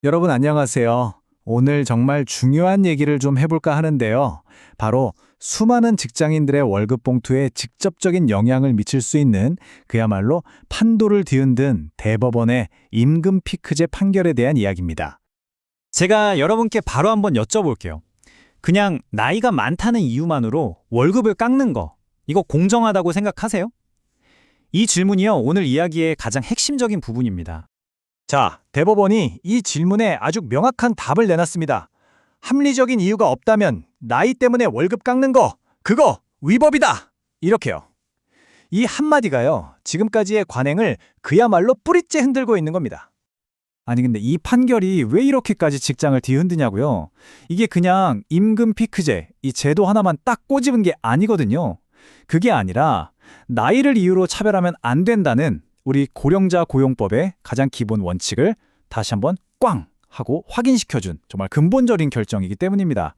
여러분 안녕하세요. 오늘 정말 중요한 얘기를 좀 해볼까 하는데요. 바로 수많은 직장인들의 월급 봉투에 직접적인 영향을 미칠 수 있는 그야말로 판도를 뒤흔든 대법원의 임금 피크제 판결에 대한 이야기입니다. 제가 여러분께 바로 한번 여쭤볼게요. 그냥 나이가 많다는 이유만으로 월급을 깎는 거, 이거 공정하다고 생각하세요? 이 질문이요, 오늘 이야기의 가장 핵심적인 부분입니다. 자, 대법원이 이 질문에 아주 명확한 답을 내놨습니다. 합리적인 이유가 없다면 나이 때문에 월급 깎는 거, 그거 위법이다! 이렇게요. 이 한마디가요, 지금까지의 관행을 그야말로 뿌리째 흔들고 있는 겁니다. 아니 근데 이 판결이 왜 이렇게까지 직장을 뒤흔드냐고요? 이게 그냥 임금 피크제, 이 제도 하나만 딱 꼬집은 게 아니거든요. 그게 아니라 나이를 이유로 차별하면 안 된다는 우리 고령자 고용법의 가장 기본 원칙을 다시 한번 꽝 하고 확인시켜준 정말 근본적인 결정이기 때문입니다.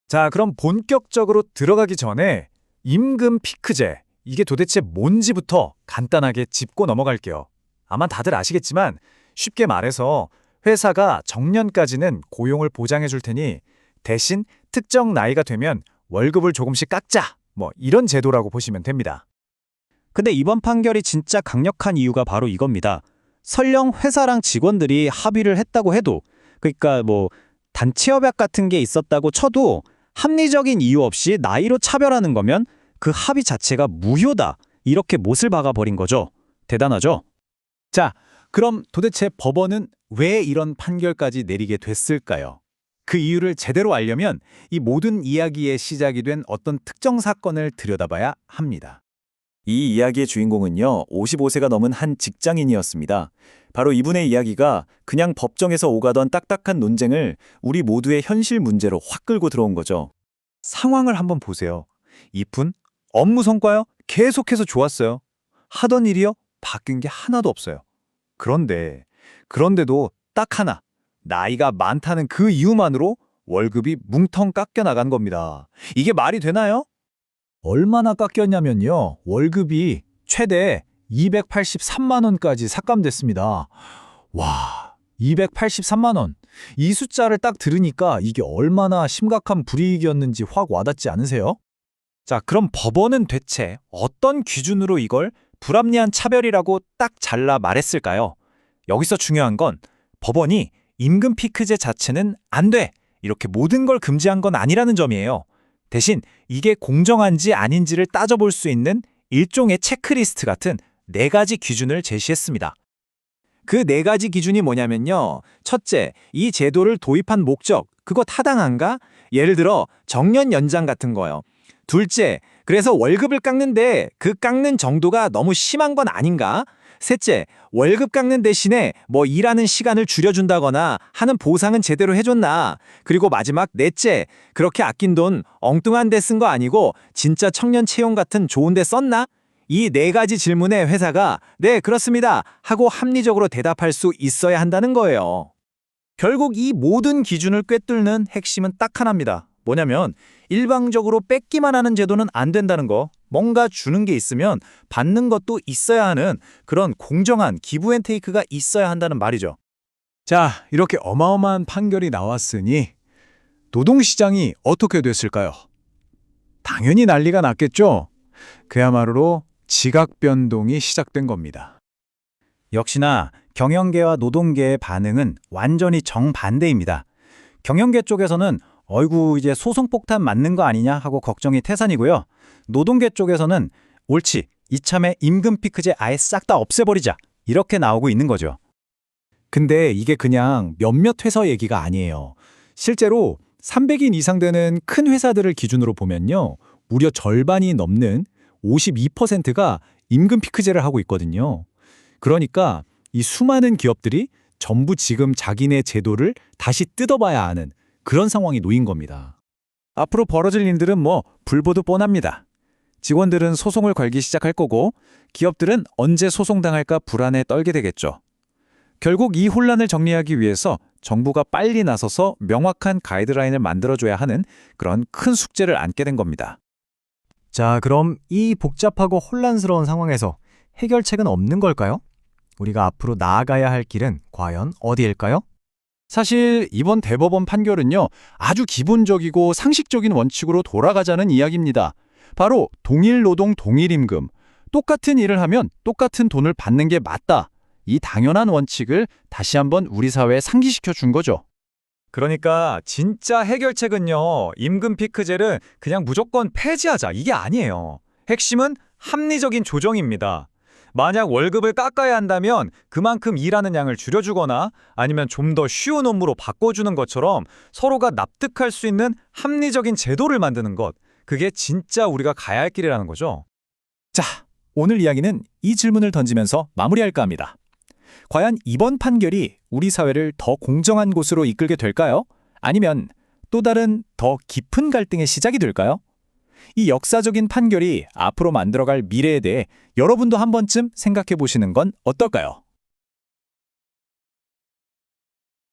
자, 그럼 본격적으로 들어가기 전에 임금 피크제, 이게 도대체 뭔지부터 간단하게 짚고 넘어갈게요. 아마 다들 아시겠지만 쉽게 말해서 회사가 정년까지는 고용을 보장해 줄 테니 대신 특정 나이가 되면 월급을 조금씩 깎자, 뭐 이런 제도라고 보시면 됩니다. 근데 이번 판결이 진짜 강력한 이유가 바로 이겁니다. 설령 회사랑 직원들이 합의를 했다고 해도, 그러니까 단체 협약 같은 게 있었다고 쳐도 합리적인 이유 없이 나이로 차별하는 거면 그 합의 자체가 무효다. 이렇게 못을 박아버린 거죠. 대단하죠? 자, 그럼 도대체 법원은 왜 이런 판결까지 내리게 됐을까요? 그 이유를 제대로 알려면 이 모든 이야기의 시작이 된 어떤 특정 사건을 들여다봐야 합니다. 이 이야기의 주인공은요, 55세가 넘은 한 직장인이었습니다. 바로 이분의 이야기가 그냥 법정에서 오가던 딱딱한 논쟁을 우리 모두의 현실 문제로 확 끌고 들어온 거죠. 상황을 한번 보세요. 이분 업무 성과요? 계속해서 좋았어요. 하던 일이요? 바뀐 게 하나도 없어요. 그런데도 딱 하나, 나이가 많다는 그 이유만으로 월급이 뭉텅 깎여 나간 겁니다. 이게 말이 되나요? 얼마나 깎였냐면요. 월급이 최대 283만 원까지 삭감됐습니다. 와, 283만 원. 이 숫자를 딱 들으니까 이게 얼마나 심각한 불이익이었는지 확 와닿지 않으세요? 자, 그럼 법원은 대체 어떤 기준으로 이걸 불합리한 차별이라고 딱 잘라 말했을까요? 여기서 중요한 건 법원이 임금 피크제 자체는 안 돼! 이렇게 모든 걸 금지한 건 아니라는 점이에요. 대신 이게 공정한지 아닌지를 따져볼 수 있는 일종의 체크리스트 같은 4가지 기준을 제시했습니다. 그 4가지 기준이 뭐냐면요. 첫째, 이 제도를 도입한 목적, 그거 타당한가? 예를 들어 정년 연장 같은 거요. 둘째, 그래서 월급을 깎는데 그 깎는 정도가 너무 심한 건 아닌가? 셋째, 월급 깎는 대신에 일하는 시간을 줄여준다거나 하는 보상은 제대로 해줬나? 그리고 마지막 넷째, 그렇게 아낀 돈 엉뚱한 데 쓴 거 아니고 진짜 청년 채용 같은 좋은 데 썼나? 이 4가지 질문에 회사가 네, 그렇습니다 하고 합리적으로 대답할 수 있어야 한다는 거예요. 결국 이 모든 기준을 꿰뚫는 핵심은 딱 하나입니다. 뭐냐면 일방적으로 뺏기만 하는 제도는 안 된다는 거. 뭔가 주는 게 있으면 받는 것도 있어야 하는 그런 공정한 기브앤테이크가 있어야 한다는 말이죠. 자, 이렇게 어마어마한 판결이 나왔으니 노동시장이 어떻게 됐을까요? 당연히 난리가 났겠죠. 그야말로 지각 변동이 시작된 겁니다. 역시나 경영계와 노동계의 반응은 완전히 정반대입니다. 경영계 쪽에서는 어이구 이제 소송 폭탄 맞는 거 아니냐 하고 걱정이 태산이고요. 노동계 쪽에서는 옳지, 이참에 임금 피크제 아예 싹 다 없애버리자 이렇게 나오고 있는 거죠. 근데 이게 그냥 몇몇 회사 얘기가 아니에요. 실제로 300인 이상 되는 큰 회사들을 기준으로 보면요. 무려 절반이 넘는 52%가 임금 피크제를 하고 있거든요. 그러니까 이 수많은 기업들이 전부 지금 자기네 제도를 다시 뜯어봐야 하는 그런 상황이 놓인 겁니다. 앞으로 벌어질 일들은 불보듯 뻔합니다. 직원들은 소송을 걸기 시작할 거고 기업들은 언제 소송당할까 불안에 떨게 되겠죠. 결국 이 혼란을 정리하기 위해서 정부가 빨리 나서서 명확한 가이드라인을 만들어줘야 하는 그런 큰 숙제를 안게 된 겁니다. 자, 그럼 이 복잡하고 혼란스러운 상황에서 해결책은 없는 걸까요? 우리가 앞으로 나아가야 할 길은 과연 어디일까요? 사실 이번 대법원 판결은요, 아주 기본적이고 상식적인 원칙으로 돌아가자는 이야기입니다. 바로 동일 노동 동일 임금, 똑같은 일을 하면 똑같은 돈을 받는 게 맞다. 이 당연한 원칙을 다시 한번 우리 사회에 상기시켜 준 거죠. 그러니까 진짜 해결책은요. 임금 피크제를 그냥 무조건 폐지하자 이게 아니에요. 핵심은 합리적인 조정입니다. 만약 월급을 깎아야 한다면 그만큼 일하는 양을 줄여주거나 아니면 좀 더 쉬운 업무로 바꿔주는 것처럼 서로가 납득할 수 있는 합리적인 제도를 만드는 것. 그게 진짜 우리가 가야 할 길이라는 거죠. 자, 오늘 이야기는 이 질문을 던지면서 마무리할까 합니다. 과연 이번 판결이 우리 사회를 더 공정한 곳으로 이끌게 될까요? 아니면 또 다른 더 깊은 갈등의 시작이 될까요? 이 역사적인 판결이 앞으로 만들어갈 미래에 대해 여러분도 한 번쯤 생각해 보시는 건 어떨까요?